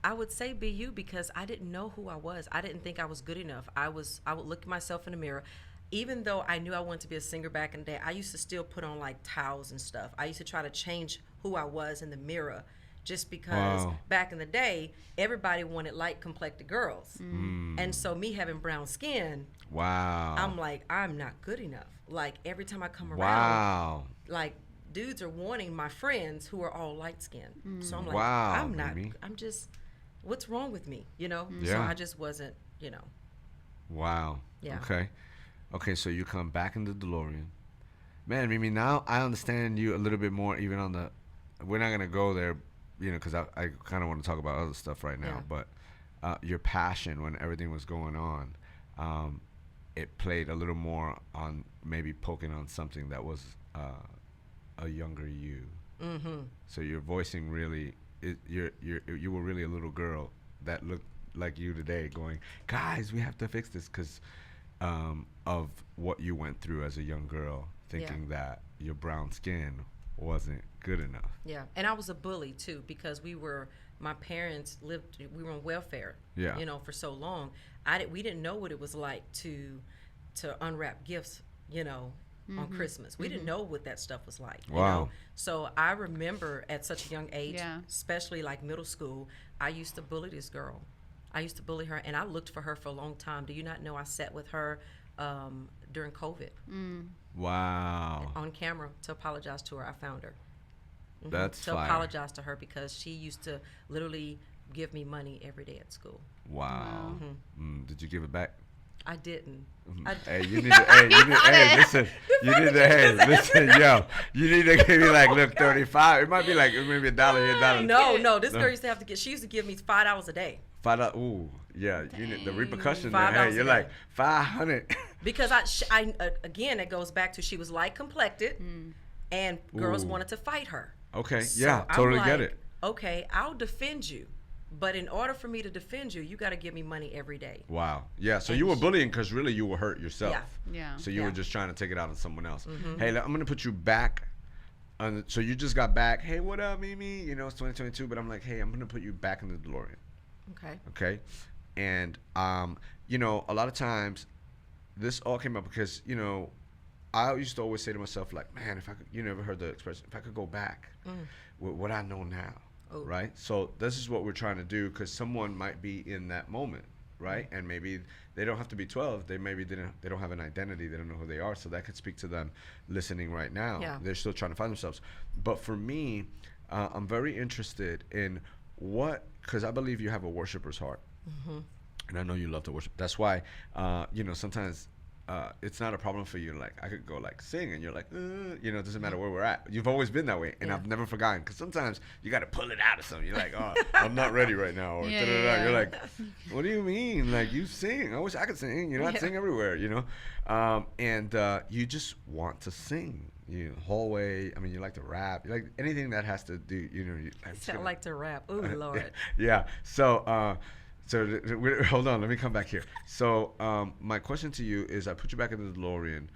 Speaker 3: I would say be you because I didn't know who I was. I didn't think I was good enough. I would look at myself in the mirror. Even though I knew I wanted to be a singer back in the day, I used to still put on like towels and stuff. I used to try to change who I was in the mirror just because back in the day, everybody wanted light-complected girls. And so me having brown skin, I'm like, I'm not good enough. Like every time I come around, like dudes are wanting my friends who are all light-skinned. So I'm like, I'm not, Mimi. I'm just, what's wrong with me, So I just wasn't,
Speaker 1: Wow.
Speaker 3: Yeah.
Speaker 1: Okay, so you come back in the DeLorean. Man, Mimi, now I understand you a little bit more even on the, we're not going to go there, because I kind of want to talk about other stuff right now, but your passion when everything was going on, it played a little more on maybe poking on something that was a younger you. So you're voicing really, you were really a little girl that looked like you today going, guys, we have to fix this because of what you went through as a young girl, thinking that your brown skin wasn't good enough. Yeah,
Speaker 3: and I was a bully too because my parents we were on welfare, for so long. We didn't know what it was like to unwrap gifts, on Christmas. We didn't know what that stuff was like.
Speaker 1: Wow.
Speaker 3: So I remember at such a young age, especially like middle school, I used to bully this girl. I used to bully her, and I looked for her for a long time. Do you not know I sat with her during COVID?
Speaker 1: Wow.
Speaker 3: On camera to apologize to her. I found her.
Speaker 1: That's
Speaker 3: to apologize to her because she used to literally give me money every day at school.
Speaker 1: Wow. Did you give it back?
Speaker 3: I didn't.
Speaker 1: Hey, you need to, listen, yo, you need to give me like, look, 35. It might be like, maybe $1.
Speaker 3: No, this girl used to have to she used to give me $5 a day.
Speaker 1: $5, ooh, yeah, you need the repercussion there. Hey, you're like, 500.
Speaker 3: Because I again, it goes back to she was light complected and girls wanted to fight her.
Speaker 1: Okay, so totally get it.
Speaker 3: Okay, I'll defend you. But in order for me to defend you, you got to give me money every day.
Speaker 1: Wow. Yeah. So you were bullying because really you were hurt yourself.
Speaker 2: Yeah.
Speaker 1: So you were just trying to take it out on someone else. Hey, I'm going to put you back. So you just got back. Hey, what up, Mimi? It's 2022, but I'm like, hey, I'm going to put you back in the DeLorean. Okay. And, a lot of times this all came up because, I used to always say to myself, like, man, if I could, you never heard the expression, if I could go back, what I know now. Right? So this is what we're trying to do because someone might be in that moment, right? And maybe they don't have to be 12. They don't have an identity. They don't know who they are. So that could speak to them listening right now.
Speaker 3: Yeah.
Speaker 1: They're still trying to find themselves. But for me, I'm very interested in because I believe you have a worshiper's heart. And I know you love to worship. That's why, sometimes it's not a problem for you. Like I could go like sing, and you're like, you know, it doesn't matter where we're at. You've always been that way, and I've never forgotten. Because sometimes you got to pull it out of something. You're like, oh, I'm not ready right now, or You're like, what do you mean? Like you sing? I wish I could sing. You know, I sing everywhere. You know, and you just want to sing. You hallway. I mean, you like to rap. You like anything that has to do. You know,
Speaker 3: I like to rap. Oh Lord.
Speaker 1: Yeah. So. Hold on, let me come back here. So my question to you is, I put you back in the DeLorean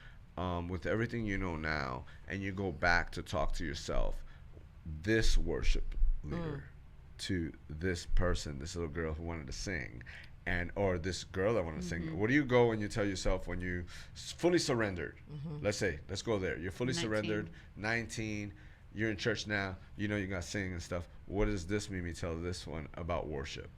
Speaker 1: with everything you know now, and you go back to talk to yourself, this worship leader, to this person, this little girl who wanted to sing, or this girl that wanted to sing. What do you go and you tell yourself when you fully surrendered? Let's go there. You're fully 19. Surrendered, 19, you're in church now, you know you got to sing and stuff. What does this mean me tell this one about worship?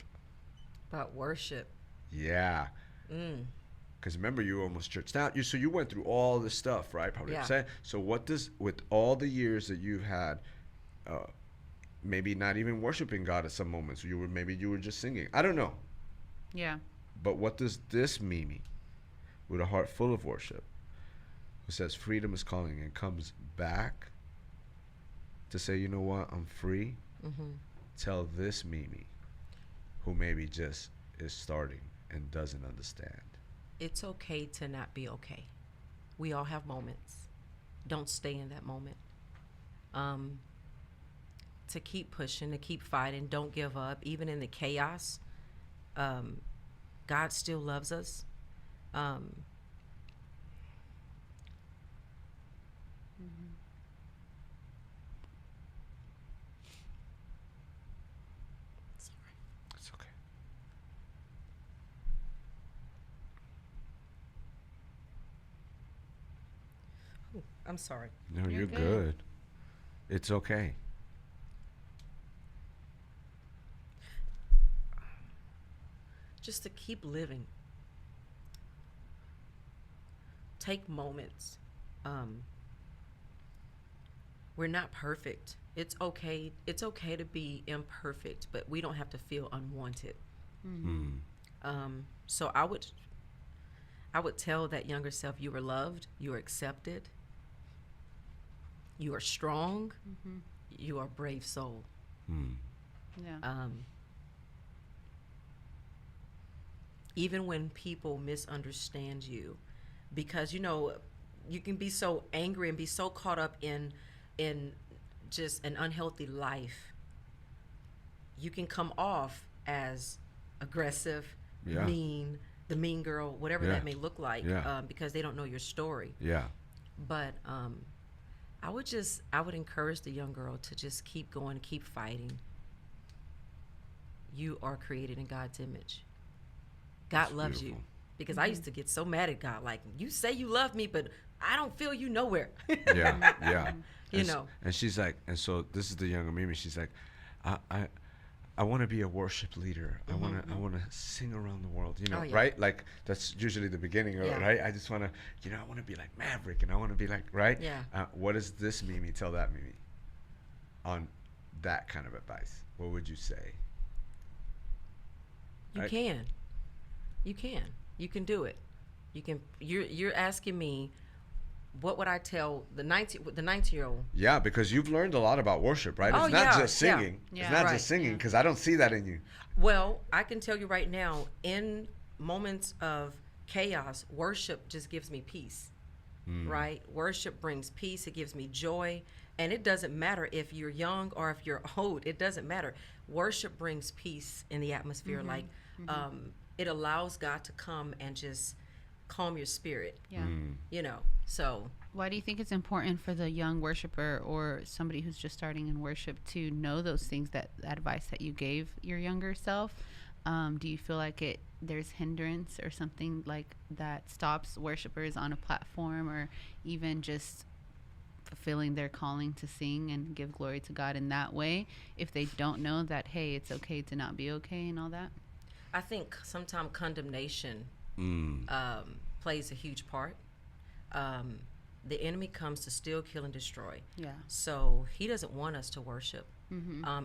Speaker 3: About worship.
Speaker 1: Yeah. Because remember, you were almost churched out. So you went through all this stuff, right? Probably. Yeah. So what does, with all the years that you've had, maybe not even worshiping God at some moments, you were just singing. I don't know.
Speaker 2: Yeah.
Speaker 1: But what does this mean with a heart full of worship, who says freedom is calling and comes back to say, you know what, I'm free? Tell this Mimi, who maybe just is starting and doesn't understand.
Speaker 3: It's okay to not be okay. We all have moments. Don't stay in that moment. To keep pushing, to keep fighting, don't give up. Even in the chaos, God still loves us. I'm sorry.
Speaker 1: No, you're good. It's okay.
Speaker 3: Just to keep living. Take moments. We're not perfect. It's okay. It's okay to be imperfect, but we don't have to feel unwanted. So I would tell that younger self, you are loved, you are accepted. You are strong. You are a brave soul.
Speaker 2: Yeah.
Speaker 3: Even when people misunderstand you, because you know you can be so angry and be so caught up in just an unhealthy life. You can come off as aggressive, mean, the mean girl, whatever that may look like, because they don't know your story.
Speaker 1: Yeah.
Speaker 3: But I would encourage the young girl to just keep going, keep fighting. You are created in God's image. God loves you. Because I used to get so mad at God, like, you say you love me, but I don't feel you nowhere.
Speaker 1: Yeah.
Speaker 3: You know.
Speaker 1: And she's like, and so this is the younger Mimi. She's like, I want to be a worship leader. I want to sing around the world, you know, right? Like that's usually the beginning, right? I just want to, you know, I want to be like Maverick, and I want to be like, right?
Speaker 3: Yeah.
Speaker 1: What does this Mimi tell that Mimi on that kind of advice? What would you say?
Speaker 3: You can do it. You can. You're asking me, what would I tell the 19-year-old?
Speaker 1: Yeah, because you've learned a lot about worship, right? It's not just singing. It's not just singing, because I don't see that in you.
Speaker 3: Well, I can tell you right now, in moments of chaos, worship just gives me peace, right? Worship brings peace. It gives me joy. And it doesn't matter if you're young or if you're old. It doesn't matter. Worship brings peace in the atmosphere. It allows God to come and just calm your spirit. You know, so.
Speaker 2: Why do you think it's important for the young worshiper or somebody who's just starting in worship to know those things, that advice that you gave your younger self? Do you feel like there's hindrance or something like that stops worshipers on a platform, or even just fulfilling their calling to sing and give glory to God in that way, if they don't know that, hey, it's okay to not be okay and all that?
Speaker 3: I think sometimes condemnation plays a huge part. The enemy comes to steal, kill, and destroy.
Speaker 2: Yeah.
Speaker 3: So he doesn't want us to worship.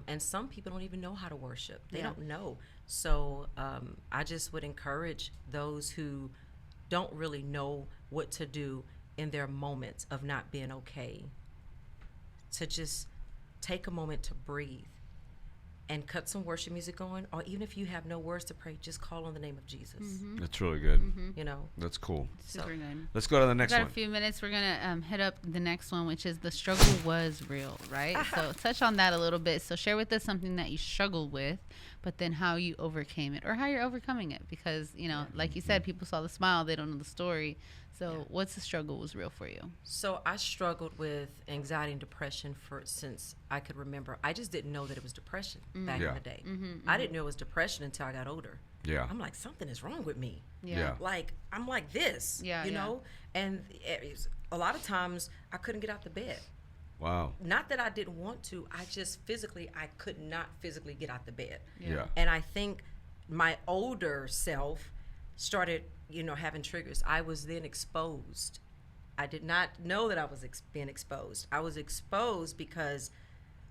Speaker 3: And some people don't even know how to worship. They don't know. So I just would encourage those who don't really know what to do in their moments of not being okay, to just take a moment to breathe and cut some worship music on, or even if you have no words to pray, just call on the name of Jesus.
Speaker 1: That's really good.
Speaker 3: You know,
Speaker 1: that's cool.
Speaker 2: Super good.
Speaker 1: Let's go to the next one.
Speaker 2: Got a few minutes. We're gonna hit up the next one, which is the struggle was real, right? So touch on that a little bit. So share with us something that you struggled with, but then how you overcame it or how you're overcoming it, because you know, like you said, people saw the smile, they don't know the story. So what's the struggle was real for you?
Speaker 3: So I struggled with anxiety and depression since I could remember. I just didn't know that it was depression back in the day. I didn't know it was depression until I got older.
Speaker 1: Yeah.
Speaker 3: I'm like, something is wrong with me.
Speaker 1: Yeah.
Speaker 3: Like, I'm like this, you know? And a lot of times I couldn't get out the bed.
Speaker 1: Wow.
Speaker 3: Not that I didn't want to. I just I could not physically get out the bed.
Speaker 1: Yeah.
Speaker 3: And I think my older self started, you know, having triggers. I was then exposed. I did not know that I was being exposed. I was exposed because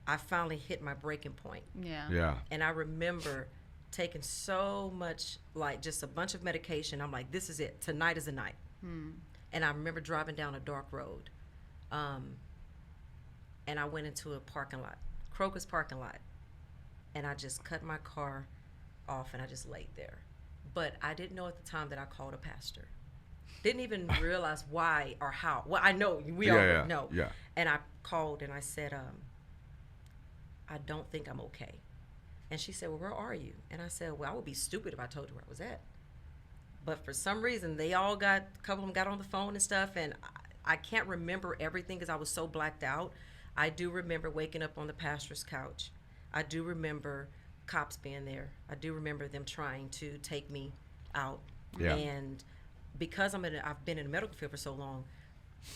Speaker 3: I finally hit my breaking point.
Speaker 1: Yeah.
Speaker 3: And I remember taking so much, like just a bunch of medication. I'm like, this is it. Tonight is the night. And I remember driving down a dark road. And I went into a parking lot, Kroger's parking lot. And I just cut my car off and I just laid there. But I didn't know at the time that I called a pastor. Didn't even realize why or how. Well, I know, we all know.
Speaker 1: Yeah.
Speaker 3: And I called and I said, I don't think I'm okay. And she said, well, where are you? And I said, well, I would be stupid if I told you where I was at. But for some reason, a couple of them got on the phone and stuff, and I can't remember everything because I was so blacked out. I do remember waking up on the pastor's couch. I do remember cops being there. I do remember them trying to take me out.
Speaker 1: Yeah.
Speaker 3: And because I've been in the medical field for so long,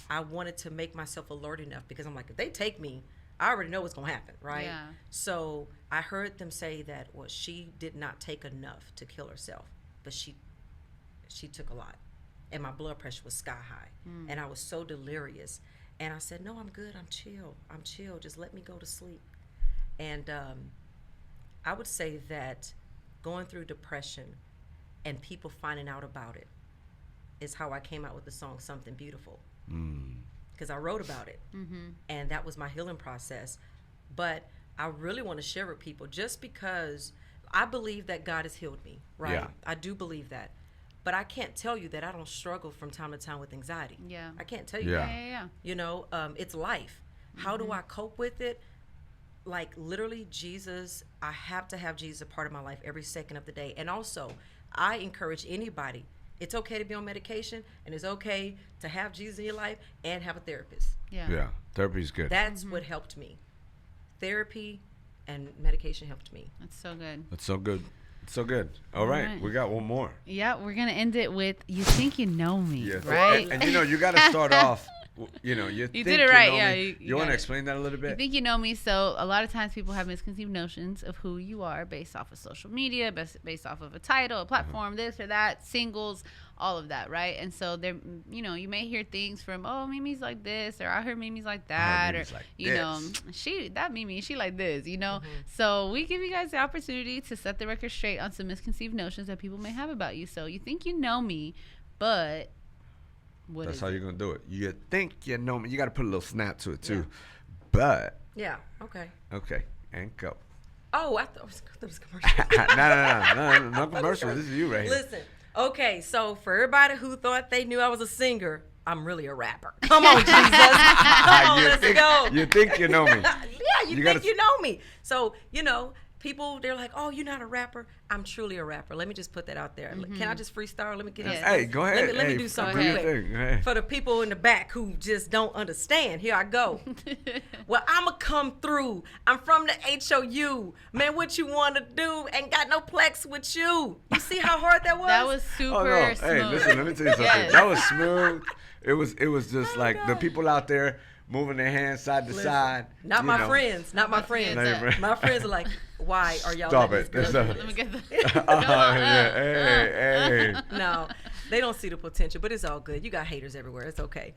Speaker 3: I wanted to make myself alert enough, because I'm like, if they take me, I already know what's going to happen, right?
Speaker 2: Yeah.
Speaker 3: So I heard them say that, well, she did not take enough to kill herself, but she took a lot. And my blood pressure was sky high. And I was so delirious. And I said, no, I'm good. I'm chill. Just let me go to sleep. And I would say that going through depression and people finding out about it is how I came out with the song Something Beautiful. Because I wrote about it. And that was my healing process. But I really want to share with people, just because I believe that God has healed me, right?
Speaker 1: Yeah.
Speaker 3: I do believe that. But I can't tell you that I don't struggle from time to time with anxiety.
Speaker 2: Yeah.
Speaker 3: I can't tell you that. You know, it's life. How do I cope with it? Like, literally, Jesus, I have to have Jesus a part of my life every second of the day. And also, I encourage anybody, it's okay to be on medication, and it's okay to have Jesus in your life and have a therapist.
Speaker 1: Yeah. Therapy is good.
Speaker 3: That's what helped me. Therapy and medication helped me.
Speaker 2: That's so good.
Speaker 1: That's so good. So good. All right. We got one more.
Speaker 2: Yeah, we're going to end it with You Think You Know Me,
Speaker 1: yes.
Speaker 2: right?
Speaker 1: And you know, you got to start off, you know, you think
Speaker 2: did it right.
Speaker 1: You know
Speaker 2: yeah,
Speaker 1: me. You want to explain that a little bit?
Speaker 2: You think you know me. So a lot of times people have misconceived notions of who you are based off of social media, based off of a title, a platform, this or that, singles, all of that, right? And so there, you know, you may hear things from, oh, Mimi's like this, or I heard Mimi's like that, or
Speaker 1: like
Speaker 2: you know, that Mimi, she like this, you know. So we give you guys the opportunity to set the record straight on some misconceived notions that people may have about you. So you think you know me, but
Speaker 1: that's how you're gonna do it. You think you know me. You got to put a little snap to it too. But okay, and go.
Speaker 3: Oh, I thought it was commercial.
Speaker 1: No commercial. This is you right here.
Speaker 3: Listen. Okay, so for everybody who thought they knew I was a singer, I'm really a rapper. Come on, Jesus. Come on, let's go.
Speaker 1: You think you know me.
Speaker 3: Yeah, you think you know me. So, you know, people, they're like, oh, you're not a rapper. I'm truly a rapper. Let me just put that out there. Can I just freestyle? Let me get
Speaker 1: Hey, go ahead.
Speaker 3: Let me do something real quick. For the people in the back who just don't understand, here I go. Well, I'm going to come through. I'm from the HOU. Man, what you want to do? Ain't got no plex with you. You see how hard that was?
Speaker 2: That was super smooth.
Speaker 1: Hey, listen, let me tell you something. That was smooth. It was just like the people out there moving their hands side to side.
Speaker 3: Not my friends. Not my friends. My friends are like, why are y'all
Speaker 1: Stop it.
Speaker 2: Let me get the
Speaker 1: hey.
Speaker 3: No, they don't see the potential, but it's all good. You got haters everywhere. It's okay.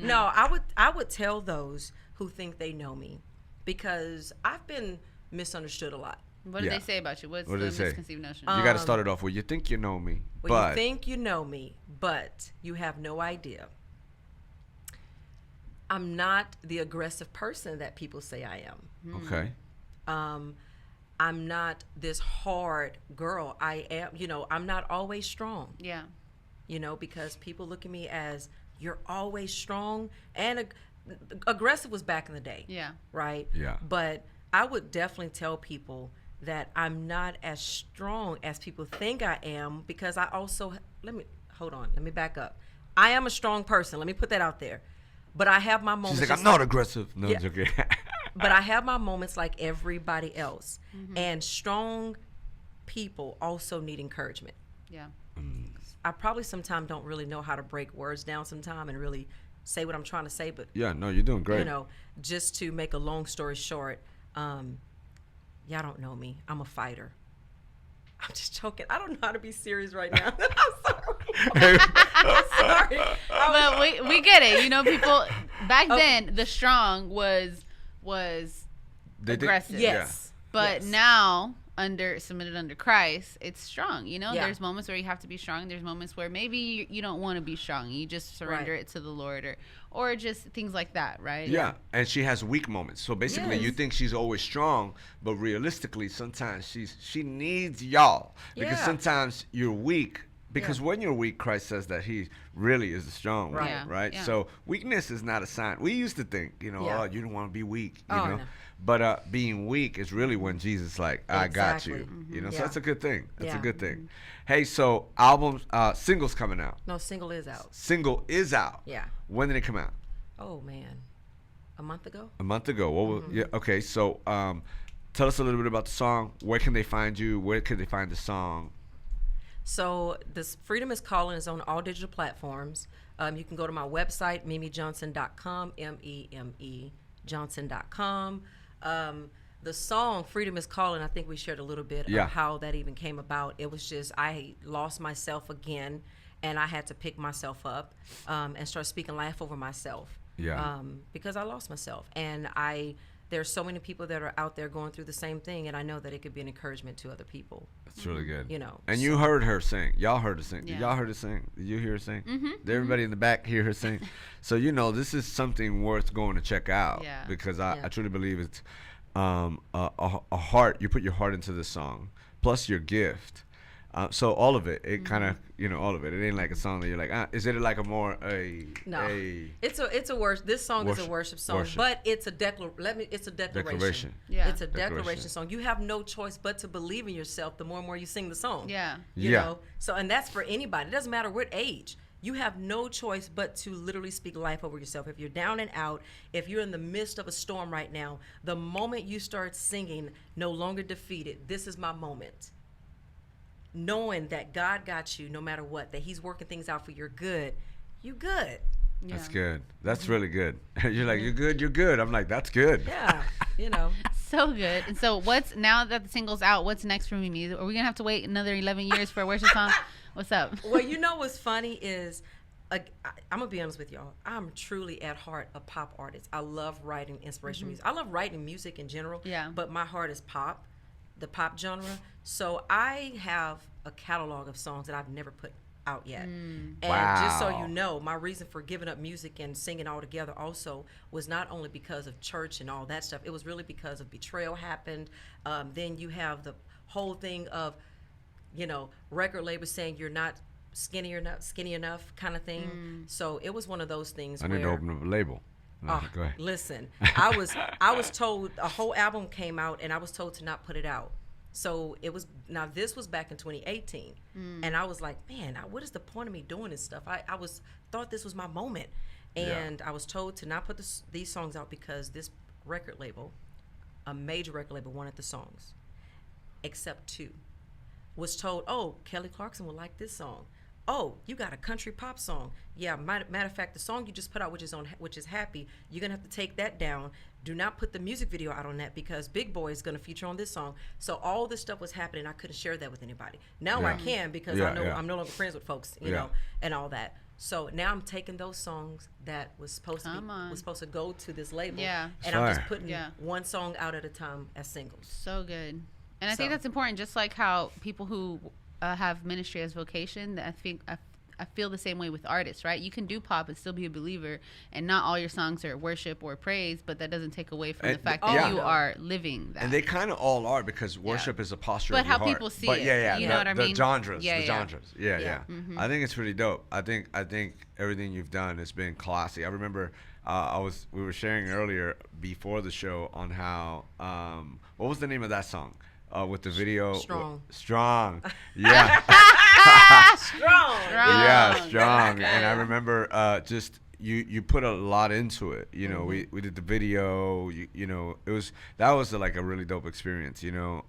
Speaker 3: No, I would tell those who think they know me, because I've been misunderstood a lot.
Speaker 2: What do they say about you? What's the misconceived notion?
Speaker 1: You got to start it off with, you think you know me,
Speaker 3: well, you think you know me, But you have no idea. I'm not the aggressive person that people say I am.
Speaker 1: Okay.
Speaker 3: I'm not this hard girl. I am, I'm not always strong.
Speaker 2: Yeah.
Speaker 3: Because people look at me as you're always strong, and aggressive was back in the day.
Speaker 2: Yeah.
Speaker 3: Right?
Speaker 1: Yeah.
Speaker 3: But I would definitely tell people that I'm not as strong as people think I am, because I also, let me back up. I am a strong person. Let me put that out there. But I have my moments.
Speaker 1: She's like, I'm not aggressive. No, it's okay.
Speaker 3: But I have my moments like everybody else. And strong people also need encouragement.
Speaker 2: Yeah.
Speaker 3: I probably sometimes don't really know how to break words down sometime and really say what I'm trying to say. But
Speaker 1: yeah, no, you're doing great.
Speaker 3: Just to make a long story short, y'all don't know me. I'm a fighter. I'm just joking. I don't know how to be serious right now. I'm sorry.
Speaker 2: But we get it. People back then, the strong was aggressive.
Speaker 3: Yes.
Speaker 2: But now, submitted under Christ, it's strong. There's moments where you have to be strong. There's moments where maybe you don't want to be strong. You just surrender it to the Lord, or just things like that, right?
Speaker 1: Yeah. And she has weak moments. So basically, you think she's always strong, but realistically, sometimes she needs y'all, because sometimes you're weak. Because when you're weak, Christ says that he really is the strong one, right? Yeah. So weakness is not a sign. We used to think, you don't want to be weak, No. But being weak is really when Jesus is like, I got you, So that's a good thing. That's a good thing. Hey, so singles coming out.
Speaker 3: No, single is out.
Speaker 1: Single is out.
Speaker 3: Yeah.
Speaker 1: When did it come out?
Speaker 3: Oh, man. A month ago.
Speaker 1: A month ago. Okay, so tell us a little bit about the song. Where can they find you? Where can they find the song?
Speaker 3: So this Freedom is Calling is on all digital platforms. You can go to my website, memejohnson.com, MEME Johnson.com. The song Freedom is Calling, I think we shared a little bit of how that even came about. It was just, I lost myself again, and I had to pick myself up and start speaking life over myself.
Speaker 1: Yeah.
Speaker 3: Because I lost myself. And there's so many people that are out there going through the same thing, and I know that it could be an encouragement to other people.
Speaker 1: That's really good.
Speaker 3: And
Speaker 1: you heard her sing. Y'all heard her sing.
Speaker 2: Yeah.
Speaker 1: Y'all heard her sing. Did you hear her sing? Did everybody in the back hear her sing? So this is something worth going to check out.
Speaker 2: Yeah.
Speaker 1: Because I truly believe it's a heart. You put your heart into this song, plus your gift. So all of it, kind of, all of it. It ain't like a song that you're like, is it like
Speaker 3: it's a worship. This song is a worship song, but it's a declaration.
Speaker 2: Yeah.
Speaker 3: It's a declaration song. You have no choice but to believe in yourself the more and more you sing the song.
Speaker 2: Yeah.
Speaker 3: You know? So, and that's for anybody. It doesn't matter what age. You have no choice but to literally speak life over yourself. If you're down and out, if you're in the midst of a storm right now, the moment you start singing, no longer defeated, this is my moment. Knowing that God got you no matter what, that he's working things out for your good, you good.
Speaker 2: Yeah.
Speaker 1: That's good. That's really good. You're like, you're good. I'm like, that's good.
Speaker 3: Yeah,
Speaker 2: So good. And so now that the single's out, what's next for Mimi? Are we going to have to wait another 11 years for a worship song? What's up?
Speaker 3: Well, what's funny is, I'm going to be honest with y'all. I'm truly at heart a pop artist. I love writing inspirational music. I love writing music in general, but my heart is pop, the pop genre. So I have a catalog of songs that I've never put out yet. And just so you know, my reason for giving up music and singing all together also was not only because of church and all that stuff. It was really because of betrayal happened. Then you have the whole thing of, record labels saying you're not skinny enough kind of thing. So it was one of those things.
Speaker 1: I need to open up a label. No, go ahead.
Speaker 3: Listen, I was told a whole album came out and I was told to not put it out. So this was back in 2018, and I was like, man, what is the point of me doing this stuff? I thought this was my moment, and I was told to not put these songs out because this record label, a major record label, wanted the songs, except two. Was told, oh, Kelly Clarkson will like this song. Oh, you got a country pop song. Yeah, matter of fact, the song you just put out, which is Happy, you're gonna have to take that down. Do not put the music video out on that because Big Boy is gonna feature on this song. So all this stuff was happening. I couldn't share that with anybody. Now I can because I know I'm no longer friends with folks, you know, and all that. So now I'm taking those songs that was supposed to go to this label, and I'm just putting one song out at a time as singles.
Speaker 2: So good, and I think that's important. Just like how people who have ministry as vocation, I think I feel the same way with artists, right? You can do pop and still be a believer, and not all your songs are worship or praise, but that doesn't take away from the fact that you are living that.
Speaker 1: And they kind of all are, because worship is a posture of your heart.
Speaker 2: But how people see it.
Speaker 1: Yeah,
Speaker 2: you know what I mean?
Speaker 1: The genres. Yeah.
Speaker 2: Mm-hmm.
Speaker 1: I think it's really dope. I think everything you've done has been classy. I remember we were sharing earlier before the show on how what was the name of that song? With the video, strong, yeah,
Speaker 3: strong,
Speaker 1: yeah, strong. And I remember just you put a lot into it. You know, we did the video. You know, that was like a really dope experience. You know,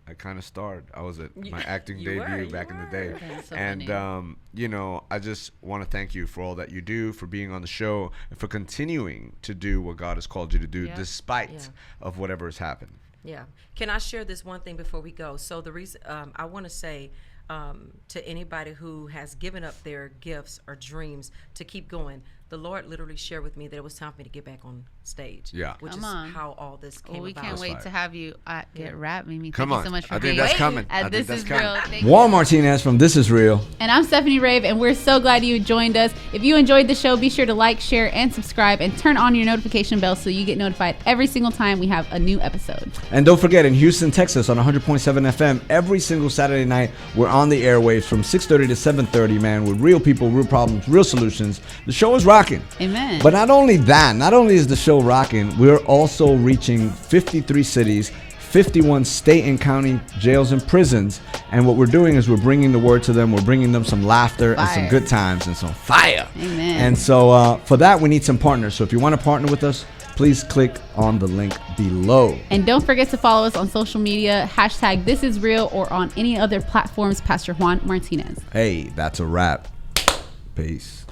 Speaker 1: I kind of starred. I was at my acting debut back in the day,
Speaker 2: so
Speaker 1: and
Speaker 2: funny.
Speaker 1: you know, I just want to thank you for all that you do, for being on the show, and for continuing to do what God has called you to do, despite of whatever has happened.
Speaker 3: Yeah. Can I share this one thing before we go? So the reason I want to say to anybody who has given up their gifts or dreams to keep going, the Lord literally shared with me that it was time for me to get back on stage.
Speaker 1: Yeah.
Speaker 3: Which is how all this came about.
Speaker 2: We can't wait to have you at Get Rap, Mimi.
Speaker 1: Come
Speaker 2: Thank
Speaker 1: on.
Speaker 2: you so much for
Speaker 1: I
Speaker 2: being
Speaker 1: think that's coming.
Speaker 2: This is real.
Speaker 4: Juan Martinez from This Is Real.
Speaker 2: And I'm Stephanie Rave, and we're so glad you joined us. If you enjoyed the show, be sure to like, share, and subscribe, and turn on your notification bell so you get notified every single time we have a new episode.
Speaker 4: And don't forget, in Houston, Texas, on 100.7 FM, every single Saturday night, we're on the airwaves from 6:30 to 7:30, man, with real people, real problems, real solutions. The show is rocking.
Speaker 2: Amen.
Speaker 4: But not only is the show rocking, we're also reaching 53 cities, 51 state and county jails and prisons. And what we're doing is we're bringing the word to them. We're bringing them some laughter and some good times and some fire.
Speaker 2: Amen.
Speaker 4: And so for that, we need some partners. So if you want to partner with us, please click on the link below.
Speaker 2: And don't forget to follow us on social media, #ThisIsReal, or on any other platforms, Pastor Juan Martinez.
Speaker 4: Hey, that's a wrap. Peace.